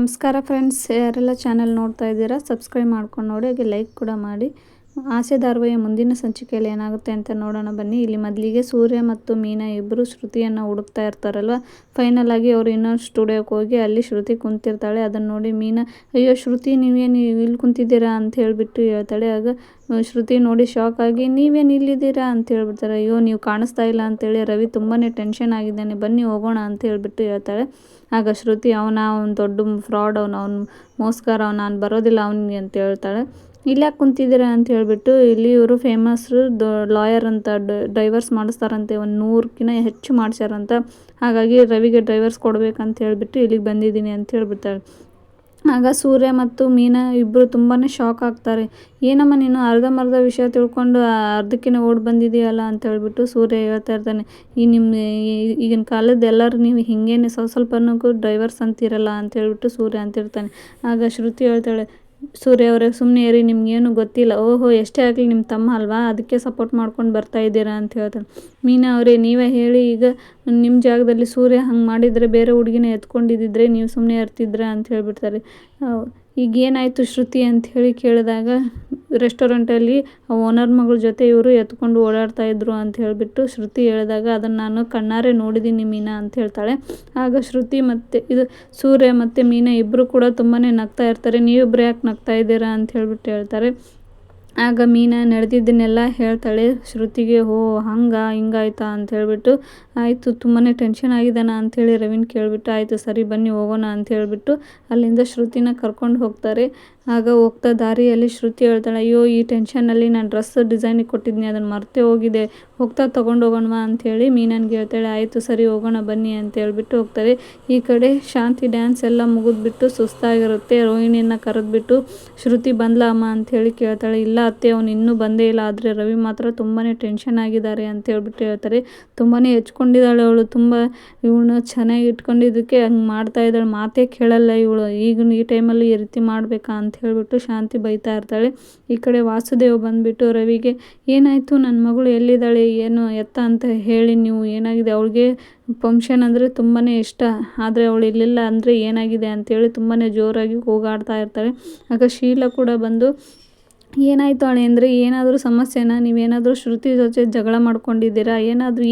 ನಮಸ್ಕಾರ ಫ್ರೆಂಡ್ಸ್, ಯಾರೆಲ್ಲ ಚಾನಲ್ ನೋಡ್ತಾ ಇದ್ದೀರಾ ಸಬ್ಸ್ಕ್ರೈಬ್ ಮಾಡ್ಕೊಂಡು ನೋಡಿ, ಹಾಗೆ ಲೈಕ್ ಕೂಡ ಮಾಡಿ. ಆಸೆ ಧಾರಾವಾಹಿಯ ಮುಂದಿನ ಸಂಚಿಕೆಯಲ್ಲಿ ಏನಾಗುತ್ತೆ ಅಂತ ನೋಡೋಣ ಬನ್ನಿ. ಇಲ್ಲಿ ಮೊದಲಿಗೆ ಸೂರ್ಯ ಮತ್ತು ಮೀನಾ ಇಬ್ಬರು ಶ್ರುತಿಯನ್ನು ಹುಡುಕ್ತಾ ಇರ್ತಾರಲ್ವ. ಫೈನಲ್ ಆಗಿ ಅವರು ಇನ್ನೊಂದು ಸ್ಟುಡಿಯೋಕ್ಕೆ ಹೋಗಿ ಅಲ್ಲಿ ಶ್ರುತಿ ಕುಂತಿರ್ತಾಳೆ. ಅದನ್ನು ನೋಡಿ ಮೀನಾ, ಅಯ್ಯೋ ಶ್ರುತಿ ನೀವೇನು ಇಲ್ಲಿ ಕುಂತಿದ್ದೀರಾ ಅಂತ ಹೇಳಿಬಿಟ್ಟು ಹೇಳ್ತಾಳೆ. ಆಗ ಶ್ರುತಿ ನೋಡಿ ಶಾಕ್ ಆಗಿ, ನೀವೇನು ಇಲ್ಲಿದ್ದೀರಾ ಅಂತ ಹೇಳ್ಬಿಡ್ತಾರೆ. ಅಯ್ಯೋ ನೀವು ಕಾಣಿಸ್ತಾ ಇಲ್ಲ ಅಂತೇಳಿ ರವಿ ತುಂಬಾ ಟೆನ್ಷನ್ ಆಗಿದ್ದಾನೆ, ಬನ್ನಿ ಹೋಗೋಣ ಅಂತ ಹೇಳ್ಬಿಟ್ಟು ಹೇಳ್ತಾಳೆ. ಆಗ ಶ್ರುತಿ, ಅವನು ದೊಡ್ಡ ಫ್ರಾಡ್, ಅವನು ಮೋಸ್ಕರ, ನಾನು ಬರೋದಿಲ್ಲ ಅವನಿಗೆ ಅಂತ ಹೇಳ್ತಾಳೆ. ಇಲ್ಲಿ ಯಾಕೆ ಕುಂತಿದ್ದೀರಾ ಅಂತ ಹೇಳ್ಬಿಟ್ಟು, ಇಲ್ಲಿ ಇವರು ಫೇಮಸ್ರು ಲಾಯರ್ ಅಂತ, ಡೈವರ್ಸ್ ಮಾಡಿಸ್ತಾರಂತೆ, ಒಂದು 100ಕ್ಕಿಂತ ಹೆಚ್ಚು ಮಾಡಿಸ್ಯಾರಂತ. ಹಾಗಾಗಿ ರವಿಗೆ ಡೈವರ್ಸ್ ಕೊಡಬೇಕಂತ ಹೇಳ್ಬಿಟ್ಟು ಇಲ್ಲಿಗೆ ಬಂದಿದ್ದೀನಿ ಅಂತ ಹೇಳ್ಬಿಡ್ತಾಳೆ. ಆಗ ಸೂರ್ಯ ಮತ್ತು ಮೀನಾ ಇಬ್ಬರು ತುಂಬಾ ಶಾಕ್ ಆಗ್ತಾರೆ. ಏನಮ್ಮ ನೀನು ಅರ್ಧಂಬರ್ಧ ವಿಷಯ ತಿಳ್ಕೊಂಡು ಅರ್ಧಕ್ಕಿಂತ ಓಡಿ ಬಂದಿದೆಯಲ್ಲ ಅಂತ ಹೇಳ್ಬಿಟ್ಟು ಸೂರ್ಯ ಹೇಳ್ತಾ ಇರ್ತಾನೆ. ಈಗಿನ ಕಾಲದ ಎಲ್ಲರೂ ನೀವು ಹಿಂಗೇನೆ ಸ್ವಲ್ಪನೂ ಡೈವರ್ಸ್ ಅಂತೀರಲ್ಲ ಅಂತ ಹೇಳ್ಬಿಟ್ಟು ಸೂರ್ಯ ಅಂತಿರ್ತಾನೆ. ಆಗ ಶ್ರುತಿ ಹೇಳ್ತಾಳೆ, ಸೂರ್ಯ ಅವರೇ ಸುಮ್ಮನೆ ಇರಿ, ನಿಮ್ಗೇನು ಗೊತ್ತಿಲ್ಲ. ಓಹೋ, ಎಷ್ಟೇ ಆಗಲಿ ನಿಮ್ಮ ತಮ್ಮ ಅಲ್ವಾ, ಅದಕ್ಕೆ ಸಪೋರ್ಟ್ ಮಾಡ್ಕೊಂಡು ಬರ್ತಾ ಇದ್ದೀರಾ ಅಂತ ಹೇಳ್ತಾನೆ. ಮೀನಾ ಅವರೇ ನೀವೇ ಹೇಳಿ, ಈಗ ನಿಮ್ಮ ಜಾಗದಲ್ಲಿ ಸೂರ್ಯ ಹಂಗೆ ಮಾಡಿದರೆ, ಬೇರೆ ಹುಡುಗಿನ ಎತ್ಕೊಂಡಿದ್ದಿದ್ರೆ ನೀವು ಸುಮ್ಮನೆ ಇರ್ತಿದ್ರ ಅಂತ ಹೇಳ್ಬಿಡ್ತಾರೆ. ಈಗ ಏನಾಯಿತು ಶ್ರುತಿ ಅಂತ ಹೇಳಿ ಕೇಳಿದಾಗ, ರೆಸ್ಟೋರೆಂಟಲ್ಲಿ ಓನರ್ ಮಗಳ ಜೊತೆ ಇವರು ಎತ್ಕೊಂಡು ಓಡಾಡ್ತಾ ಇದ್ರು ಅಂತ ಹೇಳಿಬಿಟ್ಟು ಶ್ರುತಿ ಹೇಳಿದಾಗ, ಅದನ್ನು ನಾನು ಕಣ್ಣಾರೆ ನೋಡಿದ್ದೀನಿ ಮೀನಾ ಅಂತ ಹೇಳ್ತಾಳೆ. ಆಗ ಶ್ರುತಿ ಮತ್ತು ಸೂರ್ಯ ಮತ್ತು ಮೀನಾ ಇಬ್ಬರು ಕೂಡ ತುಂಬಾ ನಗ್ತಾ ಇರ್ತಾರೆ. ನೀವಿಬ್ಬರು ಯಾಕೆ ನಗ್ತಾ ಇದ್ದೀರಾ ಅಂತ ಹೇಳ್ಬಿಟ್ಟು ಹೇಳ್ತಾರೆ. ಆಗ ಮೀನಾ ನಡೆದಿದ್ದನ್ನೆಲ್ಲ ಹೇಳ್ತಾಳೆ ಶ್ರುತಿಗೆ. ಓ ಹಿಂಗಾಯ್ತಾ ಅಂತ ಹೇಳ್ಬಿಟ್ಟು, ಆಯಿತು ತುಂಬಾ ಟೆನ್ಷನ್ ಆಗಿದ್ದಾನ ಅಂಥೇಳಿ ರವಿನ ಕೇಳಿಬಿಟ್ಟು, ಆಯಿತು ಸರಿ ಬನ್ನಿ ಹೋಗೋಣ ಅಂತ ಹೇಳ್ಬಿಟ್ಟು ಅಲ್ಲಿಂದ ಶ್ರುತಿನ ಕರ್ಕೊಂಡು ಹೋಗ್ತಾರೆ. ಆಗ ಹೋಗ್ತಾ ದಾರಿಯಲ್ಲಿ ಶ್ರುತಿ ಹೇಳ್ತಾಳೆ, ಅಯ್ಯೋ ಈ ಟೆನ್ಷನಲ್ಲಿ ನಾನು ಡ್ರೆಸ್ ಡಿಸೈನಿಗೆ ಕೊಟ್ಟಿದ್ನಿ, ಅದನ್ನು ಮರ್ತೇ ಹೋಗಿದೆ, ಹೋಗ್ತಾ ತೊಗೊಂಡು ಹೋಗೋಣವಾ ಅಂಥೇಳಿ ಮೀನನ್ಗೆ ಹೇಳ್ತಾಳೆ. ಆಯಿತು ಸರಿ ಹೋಗೋಣ ಬನ್ನಿ ಅಂತ ಹೇಳ್ಬಿಟ್ಟು ಹೋಗ್ತಾರೆ. ಈ ಕಡೆ ಶಾಂತಿ ಡ್ಯಾನ್ಸ್ ಎಲ್ಲ ಮುಗಿದ್ಬಿಟ್ಟು ಸುಸ್ತಾಗಿರುತ್ತೆ. ರೋಹಿಣಿಯನ್ನು ಕರೆದ್ಬಿಟ್ಟು, ಶ್ರುತಿ ಬಂದ್ಲಾ ಅಮ್ಮ ಅಂಥೇಳಿ ಕೇಳ್ತಾಳೆ. ಇಲ್ಲ ಅತ್ತೆ, ಅವನು ಇನ್ನೂ ಬಂದೇ ಇಲ್ಲ, ಆದರೆ ರವಿ ಮಾತ್ರ ತುಂಬಾ ಟೆನ್ಷನ್ ಆಗಿದ್ದಾರೆ ಅಂತ ಹೇಳ್ಬಿಟ್ಟು ಹೇಳ್ತಾರೆ. ತುಂಬಾ ಹೆಚ್ಕೊಂಡಿದ್ದಾಳೆ ಅವಳು, ತುಂಬ ಇವಳನ್ನ ಚೆನ್ನಾಗಿ ಇಟ್ಕೊಂಡಿದ್ದಕ್ಕೆ ಹಂಗೆ ಮಾಡ್ತಾ ಇದ್ದಾಳೆ, ಮಾತೇ ಕೇಳಲ್ಲ ಇವಳು, ಈಗ ಈ ಟೈಮಲ್ಲಿ ಈ ರೀತಿ ಮಾಡಬೇಕಾ ಅಂತ ಹೇಳ್ಬಿಟ್ಟು ಶಾಂತಿ ಬೈತಾ ಇರ್ತಾಳೆ. ಈ ಕಡೆ ವಾಸುದೇವ್ ಬಂದುಬಿಟ್ಟು ರವಿಗೆ, ಏನಾಯಿತು, ನನ್ನ ಮಗಳು ಎಲ್ಲಿದ್ದಾಳೆ, ಏನು ಎತ್ತ ಅಂತ ಹೇಳಿ ನೀವು, ಏನಾಗಿದೆ, ಅವಳಿಗೆ ಫಂಕ್ಷನ್ ಅಂದರೆ ತುಂಬಾ ಇಷ್ಟ, ಆದರೆ ಅವಳು ಇಲ್ಲಿಲ್ಲ ಅಂದರೆ ಏನಾಗಿದೆ ಅಂತೇಳಿ ತುಂಬಾ ಜೋರಾಗಿ ಕೂಗಾಡ್ತಾ ಇರ್ತಾಳೆ. ಆಗ ಶೀಲಾ ಕೂಡ ಬಂದು, ಏನಾಯಿತು ಅಳೆ ಅಂದರೆ, ಏನಾದರೂ ಸಮಸ್ಯೆನಾ, ನೀವೇನಾದರೂ ಶ್ರುತಿ ಜೊತೆ ಜಗಳ ಮಾಡ್ಕೊಂಡಿದ್ದೀರಾ,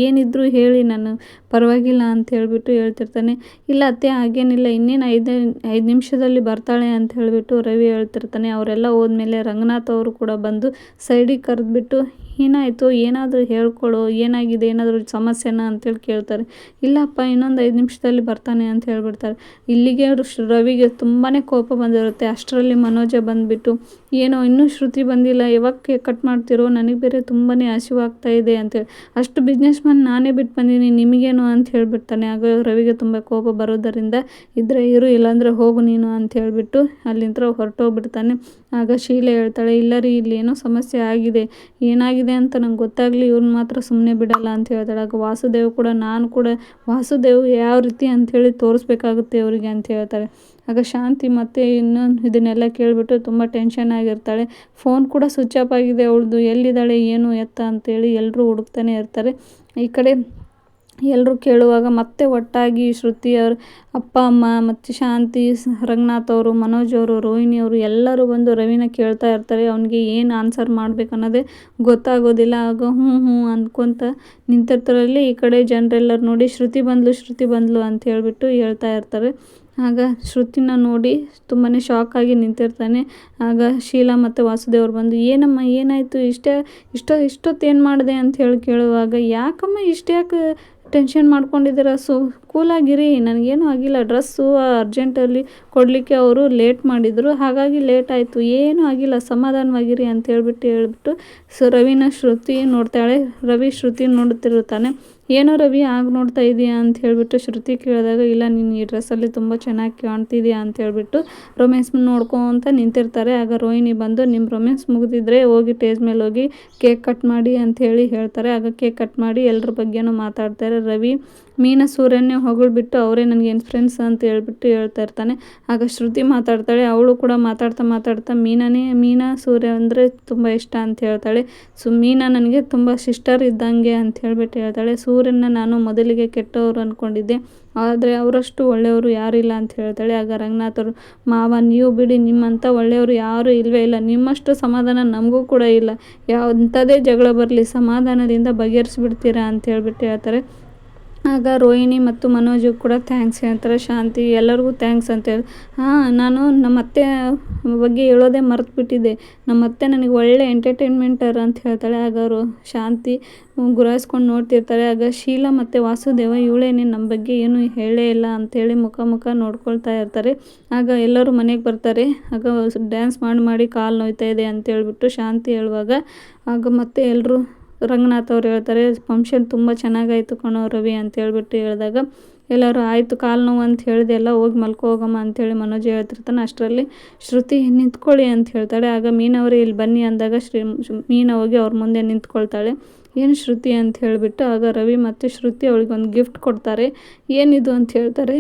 ಏನಿದ್ರು ಹೇಳಿ, ನಾನು ಪರವಾಗಿಲ್ಲ ಅಂತ ಹೇಳ್ಬಿಟ್ಟು ಹೇಳ್ತಿರ್ತಾನೆ. ಇಲ್ಲ ಅತ್ತೆ ಹಾಗೇನಿಲ್ಲ, ಇನ್ನೇನು 5 ನಿಮಿಷದಲ್ಲಿ ಬರ್ತಾಳೆ ಅಂತ ಹೇಳಿಬಿಟ್ಟು ರವಿ ಹೇಳ್ತಿರ್ತಾನೆ. ಅವರೆಲ್ಲ ಹೋದ್ಮೇಲೆ ರಂಗನಾಥ್ ಅವರು ಕೂಡ ಬಂದು ಸೈಡಿಗೆ ಕರೆದ್ಬಿಟ್ಟು, ಏನಾಯಿತು, ಏನಾದರೂ ಹೇಳ್ಕೊಳು, ಏನಾಗಿದೆ, ಏನಾದರೂ ಸಮಸ್ಯೆನಾ ಅಂತೇಳಿ ಕೇಳ್ತಾರೆ. ಇಲ್ಲಪ್ಪ, ಇನ್ನೊಂದು 5 ನಿಮಿಷದಲ್ಲಿ ಬರ್ತಾನೆ ಅಂತ ಹೇಳ್ಬಿಡ್ತಾರೆ. ಇಲ್ಲಿಗೆ ರವಿಗೆ ತುಂಬಾ ಕೋಪ ಬಂದಿರುತ್ತೆ. ಅಷ್ಟರಲ್ಲಿ ಮನೋಜ ಬಂದುಬಿಟ್ಟು, ಏನೋ ಇನ್ನೂ ಶ್ರುತಿ ಬಂದಿಲ್ಲ, ಯಾವಾಗ ಕಟ್ ಮಾಡ್ತಿರೋ, ನನಗೆ ಬೇರೆ ತುಂಬಾ ಹಸಿವಾಗ್ತಾ ಇದೆ ಅಂತೇಳಿ, ಅಷ್ಟು ಬಿಸ್ನೆಸ್ ಮ್ಯಾನ್ ನಾನೇ ಬಿಟ್ಟು ಬಂದೀನಿ, ನಿಮಗೇನು ಅಂತ ಹೇಳ್ಬಿಡ್ತಾನೆ. ಆಗ ರವಿಗೆ ತುಂಬ ಕೋಪ ಬರೋದರಿಂದ, ಇದ್ರೆ ಇರು ಇಲ್ಲಾಂದರೆ ಹೋಗು ನೀನು ಅಂತ ಹೇಳಿಬಿಟ್ಟು ಅಲ್ಲಿಂದ ಹೊರಟೋಗ್ಬಿಡ್ತಾನೆ. ಆಗ ಶೀಲೆ ಹೇಳ್ತಾಳೆ, ಇಲ್ಲ ರೀ, ಇಲ್ಲಿ ಏನೋ ಸಮಸ್ಯೆ ಆಗಿದೆ, ಏನಾಗಿದೆ ಅಂತ ನಂಗೆ ಗೊತ್ತಾಗಲಿ, ಇವ್ರನ್ನ ಮಾತ್ರ ಸುಮ್ಮನೆ ಬಿಡಲ್ಲ ಅಂತ ಹೇಳ್ತಾಳೆ. ಆಗ ವಾಸುದೇವ್ ಕೂಡ, ನಾನು ಕೂಡ ವಾಸುದೇವ್ ಯಾವ ರೀತಿ ಅಂಥೇಳಿ ತೋರಿಸ್ಬೇಕಾಗುತ್ತೆ ಅವರಿಗೆ ಅಂತ ಹೇಳ್ತಾರೆ. ಆಗ ಶಾಂತಿ ಮತ್ತೆ ಇನ್ನೊಂದು ಇದನ್ನೆಲ್ಲ ಕೇಳಿಬಿಟ್ಟು ತುಂಬ ಟೆನ್ಷನ್ ಆಗಿರ್ತಾಳೆ. ಫೋನ್ ಕೂಡ ಸ್ವಿಚ್ ಆಫ್ ಆಗಿದೆ ಅವಳದು, ಎಲ್ಲಿದ್ದಾಳೆ ಏನು ಎತ್ತ ಅಂತೇಳಿ ಎಲ್ಲರೂ ಹುಡುಕ್ತಾನೆ ಇರ್ತಾರೆ. ಈ ಕಡೆ ಎಲ್ಲರೂ ಕೇಳುವಾಗ ಮತ್ತೆ ಒಟ್ಟಾಗಿ ಶ್ರುತಿ ಅವ್ರ ಅಪ್ಪ ಅಮ್ಮ ಮತ್ತು ಶಾಂತಿ, ರಂಗನಾಥ್ ಅವರು, ಮನೋಜ್ ಅವರು, ರೋಹಿಣಿ ಅವರು ಎಲ್ಲರೂ ಬಂದು ರವಿನ ಕೇಳ್ತಾ ಇರ್ತಾರೆ. ಅವನಿಗೆ ಏನು ಆನ್ಸರ್ ಮಾಡಬೇಕನ್ನೋದೇ ಗೊತ್ತಾಗೋದಿಲ್ಲ. ಆಗ ಹ್ಞೂ ಅಂದ್ಕೊತ ನಿಂತಿರ್ತಾರಲ್ಲಿ. ಈ ಕಡೆ ಜನರೆಲ್ಲರೂ ನೋಡಿ ಶ್ರುತಿ ಬಂದ್ಲು ಅಂತ ಹೇಳ್ಬಿಟ್ಟು ಹೇಳ್ತಾ ಇರ್ತಾರೆ. ಆಗ ಶ್ರುತಿನ ನೋಡಿ ತುಂಬಾ ಶಾಕ್ ಆಗಿ ನಿಂತಿರ್ತಾನೆ. ಆಗ ಶೀಲಾ ಮತ್ತು ವಾಸುದೇವ್ರು ಬಂದು, ಏನಮ್ಮ ಏನಾಯಿತು, ಇಷ್ಟೊತ್ತೇನು ಮಾಡಿದೆ ಅಂತ ಹೇಳಿ ಕೇಳುವಾಗ, ಯಾಕಮ್ಮ ಯಾಕೆ ಟೆನ್ಷನ್ ಮಾಡ್ಕೊಂಡಿದ್ದೀರ, ಕೂಲಾಗಿರಿ, ನನಗೇನು ಆಗಿಲ್ಲ, ಡ್ರೆಸ್ಸು ಅರ್ಜೆಂಟಲ್ಲಿ ಕೊಡಲಿಕ್ಕೆ ಅವರು ಲೇಟ್ ಮಾಡಿದರು, ಹಾಗಾಗಿ ಲೇಟ್ ಆಯಿತು, ಏನೂ ಆಗಿಲ್ಲ, ಸಮಾಧಾನವಾಗಿರಿ ಅಂತ ಹೇಳ್ಬಿಟ್ಟು ರವಿನ ಶ್ರುತಿ ನೋಡ್ತಾಳೆ. ರವಿ ಶ್ರುತಿ ನೋಡ್ತಿರ್ತಾನೆ. ಏನೋ ರವಿ ಆಗ ನೋಡ್ತಾ ಇದೆಯಾ ಅಂತ ಹೇಳ್ಬಿಟ್ಟು ಶ್ರುತಿ ಕೇಳಿದಾಗ, ಇಲ್ಲ ನೀನು ಈ ಡ್ರೆಸ್ಸಲ್ಲಿ ತುಂಬ ಚೆನ್ನಾಗಿ ಕಾಣ್ತಿದೆಯಾ ಅಂತ ಹೇಳ್ಬಿಟ್ಟು ರೊಮ್ಯಾನ್ಸ್ ನೋಡ್ಕೊತ ನಿಂತಿರ್ತಾರೆ. ಆಗ ರೋಹಿಣಿ ಬಂದು, ನಿಮ್ಮ ರೊಮ್ಯಾನ್ಸ್ ಮುಗಿದಿದ್ರೆ ಹೋಗಿ ಸ್ಟೇಜ್ ಮೇಲೆ ಹೋಗಿ ಕೇಕ್ ಕಟ್ ಮಾಡಿ ಅಂತ ಹೇಳ್ತಾರೆ. ಆಗ ಕೇಕ್ ಕಟ್ ಮಾಡಿ ಎಲ್ಲರ ಬಗ್ಗೆನೂ ಮಾತಾಡ್ತಾರೆ. ರವಿ ಮೀನಾ ಸೂರ್ಯನೇ ಹೊಗಳ್ಬಿಟ್ಟು ಅವರೇ ನನಗೆ ಫ್ರೆಂಡ್ಸ್ ಅಂತ ಹೇಳ್ಬಿಟ್ಟು ಹೇಳ್ತಾ ಇರ್ತಾನೆ. ಆಗ ಶ್ರುತಿ ಮಾತಾಡ್ತಾಳೆ. ಅವಳು ಕೂಡ ಮಾತಾಡ್ತಾ ಮೀನಾ ಸೂರ್ಯ ಅಂದರೆ ತುಂಬ ಇಷ್ಟ ಅಂತ ಹೇಳ್ತಾಳೆ. ಮೀನಾ ನನಗೆ ತುಂಬ ಸಿಸ್ಟರ್ ಇದ್ದಂಗೆ ಅಂತ ಹೇಳ್ಬಿಟ್ಟು ಹೇಳ್ತಾಳೆ. ಸೂರ್ಯನ ನಾನು ಮೊದಲಿಗೆ ಕೆಟ್ಟವರು ಅಂದ್ಕೊಂಡಿದ್ದೆ, ಆದರೆ ಅವರಷ್ಟು ಒಳ್ಳೆಯವರು ಯಾರಿಲ್ಲ ಅಂತ ಹೇಳ್ತಾಳೆ. ಆಗ ರಂಗನಾಥ್ ಅವರು, ಮಾವ ನೀವು ಬಿಡಿ, ನಿಮ್ಮಂಥ ಒಳ್ಳೆಯವರು ಯಾರೂ ಇಲ್ಲವೇ ಇಲ್ಲ, ನಿಮ್ಮಷ್ಟು ಸಮಾಧಾನ ನಮಗೂ ಕೂಡ ಇಲ್ಲ, ಎಂಥದೇ ಜಗಳ ಬರಲಿ ಸಮಾಧಾನದಿಂದ ಬಗೆಹರಿಸ್ಬಿಡ್ತೀರಾ ಅಂತ ಹೇಳ್ಬಿಟ್ಟು ಹೇಳ್ತಾರೆ. ಆಗ ರೋಹಿಣಿ ಮತ್ತು ಮನೋಜು ಕೂಡ ಥ್ಯಾಂಕ್ಸ್ ಹೇಳ್ತಾರೆ. ಶಾಂತಿ ಎಲ್ಲರಿಗೂ ಥ್ಯಾಂಕ್ಸ್ ಅಂತ ಹೇಳಿ, ನಾನು ನಮ್ಮ ಅತ್ತೆ ಬಗ್ಗೆ ಹೇಳೋದೇ ಮರೆತುಬಿಟ್ಟಿದ್ದೆ, ನಮ್ಮ ಅತ್ತೆ ನನಗೆ ಒಳ್ಳೆ ಎಂಟರ್ಟೈನ್ಮೆಂಟರ್ ಅಂತ ಹೇಳ್ತಾಳೆ. ಆಗ ಅವರು ಶಾಂತಿ ಗುರಾಯಿಸ್ಕೊಂಡು ನೋಡ್ತಿರ್ತಾರೆ. ಆಗ ಶೀಲಾ ಮತ್ತು ವಾಸುದೇವ ಇವಳೇನೆ ನಮ್ಮ ಬಗ್ಗೆ ಏನು ಹೇಳೇ ಇಲ್ಲ ಅಂಥೇಳಿ ಮುಖ ನೋಡ್ಕೊಳ್ತಾ ಇರ್ತಾರೆ. ಆಗ ಎಲ್ಲರೂ ಮನೆಗೆ ಬರ್ತಾರೆ. ಆಗ ಡ್ಯಾನ್ಸ್ ಮಾಡಿ ಕಾಲು ನೋಯ್ತಾ ಇದೆ ಅಂತ ಹೇಳ್ಬಿಟ್ಟು ಶಾಂತಿ ಹೇಳುವಾಗ ಆಗ ಮತ್ತೆ ಎಲ್ಲರೂ ರಂಗನಾಥ್ ಅವ್ರು ಹೇಳ್ತಾರೆ, ಫಂಕ್ಷನ್ ತುಂಬ ಚೆನ್ನಾಗಾಯಿತು ಕಣೋ ರವಿ ಅಂತ ಹೇಳ್ಬಿಟ್ಟು ಹೇಳಿದಾಗ ಎಲ್ಲರೂ ಆಯಿತು, ಕಾಲು ನೋವು ಅಂತ ಹೇಳಿದೆ ಎಲ್ಲ, ಹೋಗಿ ಮಲ್ಕೋ ಹೋಗಮ್ಮ ಅಂಥೇಳಿ ಮನೋಜ್ ಹೇಳ್ತಿರ್ತಾನೆ. ಅಷ್ಟರಲ್ಲಿ ಶ್ರುತಿ ನಿಂತ್ಕೊಳ್ಳಿ ಅಂತ ಹೇಳ್ತಾಳೆ. ಆಗ ಮೀನವರೇ ಇಲ್ಲಿ ಬನ್ನಿ ಅಂದಾಗ ಮೀನಾ ಹೋಗಿ ಅವ್ರ ಮುಂದೆ ನಿಂತ್ಕೊಳ್ತಾಳೆ. ಏನು ಶ್ರುತಿ ಅಂತ ಹೇಳಿಬಿಟ್ಟು ಆಗ ರವಿ ಮತ್ತು ಶ್ರುತಿ ಅವಳಿಗೆ ಒಂದು ಗಿಫ್ಟ್ ಕೊಡ್ತಾರೆ. ಏನಿದು ಅಂತ ಹೇಳ್ತಾರೆ.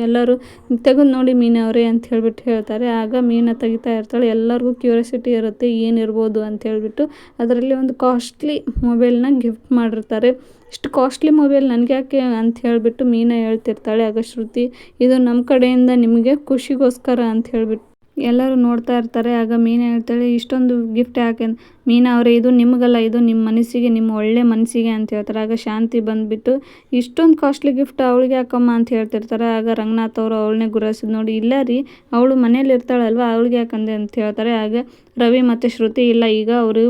ಎಲ್ಲರೂ ತೆಗೆದು ನೋಡಿ ಮೀನವರೇ ಅಂತ ಹೇಳ್ಬಿಟ್ಟು ಹೇಳ್ತಾರೆ. ಆಗ ಮೀನಾ ತೆಗಿತಾ ಇರ್ತಾಳೆ. ಎಲ್ಲರಿಗೂ ಕ್ಯೂರಿಯಾಸಿಟಿ ಇರುತ್ತೆ ಏನಿರ್ಬೋದು ಅಂತ ಹೇಳ್ಬಿಟ್ಟು. ಅದರಲ್ಲಿ ಒಂದು ಕಾಸ್ಟ್ಲಿ ಮೊಬೈಲ್ನ ಗಿಫ್ಟ್ ಮಾಡಿರ್ತಾರೆ. ಇಷ್ಟು ಕಾಸ್ಟ್ಲಿ ಮೊಬೈಲ್ ನನಗೆ ಯಾಕೆ ಅಂತ ಹೇಳಿಬಿಟ್ಟು ಮೀನಾ ಹೇಳ್ತಿರ್ತಾಳೆ. ಆಗ ಶ್ರುತಿ, ಇದು ನಮ್ಮ ಕಡೆಯಿಂದ ನಿಮಗೆ ಖುಷಿಗೋಸ್ಕರ ಅಂತ ಹೇಳ್ಬಿಟ್ಟು ಎಲ್ಲರೂ ನೋಡ್ತಾ ಇರ್ತಾರೆ. ಆಗ ಮೀನಾ ಹೇಳ್ತಾಳೆ, ಇಷ್ಟೊಂದು ಗಿಫ್ಟ್ ಯಾಕೆ? ಮೀನಾ ಅವರೇ, ಇದು ನಿಮಗಲ್ಲ, ಇದು ನಿಮ್ಮ ಮನಸ್ಸಿಗೆ, ನಿಮ್ಮ ಒಳ್ಳೆ ಮನಸ್ಸಿಗೆ ಅಂತ ಹೇಳ್ತಾರೆ. ಆಗ ಶಾಂತಿ ಬಂದುಬಿಟ್ಟು, ಇಷ್ಟೊಂದು ಕಾಸ್ಟ್ಲಿ ಗಿಫ್ಟ್ ಅವಳಿಗೆ ಯಾಕಮ್ಮ ಅಂತ ಹೇಳ್ತಿರ್ತಾರೆ. ಆಗ ರಂಗನಾಥ್ ಅವರು ಅವಳನ್ನೇ ಗುರಾಯಿಸಿದ್ ನೋಡಿ, ಇಲ್ಲ ರೀ, ಅವಳು ಮನೇಲಿ ಇರ್ತಾಳಲ್ವ, ಅವಳಿಗೆ ಯಾಕಂದೆ ಅಂತ ಹೇಳ್ತಾರೆ. ಆಗ ರವಿ ಮತ್ತು ಶ್ರುತಿ, ಇಲ್ಲ, ಈಗ ಅವರು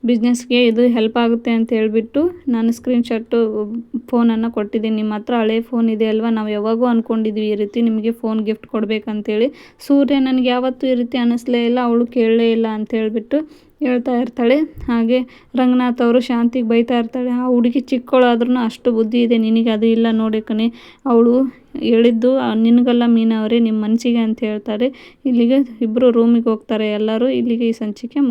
ಬಿಸ್ನೆಸ್ಗೆ ಇದು ಹೆಲ್ಪ್ ಆಗುತ್ತೆ ಅಂತ ಹೇಳ್ಬಿಟ್ಟು ನಾನು ಸ್ಕ್ರೀನ್ಶಾಟು ಫೋನನ್ನು ಕೊಟ್ಟಿದ್ದೀನಿ, ನಿಮ್ಮ ಹತ್ರ ಹಳೆ ಫೋನ್ ಇದೆ ಅಲ್ವಾ, ನಾವು ಯಾವಾಗೂ ಅಂದ್ಕೊಂಡಿದ್ವಿ ಈ ರೀತಿ ನಿಮಗೆ ಫೋನ್ ಗಿಫ್ಟ್ ಕೊಡಬೇಕಂತೇಳಿ, ಸೂರ್ಯ ನನಗೆ ಯಾವತ್ತೂ ಈ ರೀತಿ ಅನ್ನಿಸ್ಲೇ ಇಲ್ಲ, ಅವಳು ಕೇಳಲೇ ಇಲ್ಲ ಅಂತ ಹೇಳ್ಬಿಟ್ಟು ಹೇಳ್ತಾ ಇರ್ತಾಳೆ. ಹಾಗೆ ರಂಗನಾಥ್ ಅವರು ಶಾಂತಿಗೆ ಬೈತಾ ಇರ್ತಾಳೆ, ಆ ಹುಡುಗಿ ಚಿಕ್ಕವಳಾದ್ರೂ ಅಷ್ಟು ಬುದ್ಧಿ ಇದೆ ನಿನಗೆ, ಅದು ಇಲ್ಲ ನೋಡಿ ಕಣೆ, ಅವಳು ಹೇಳಿದ್ದು ನಿನಗಲ್ಲ ಮೀನಾ ಅವರೇ, ನಿಮ್ಮ ಮನಸ್ಸಿಗೆ ಅಂತ ಹೇಳ್ತಾರೆ. ಇಲ್ಲಿಗೆ ಇಬ್ಬರು ರೂಮಿಗೆ ಹೋಗ್ತಾರೆ ಎಲ್ಲರೂ. ಇಲ್ಲಿಗೆ ಈ ಸಂಚಿಕೆ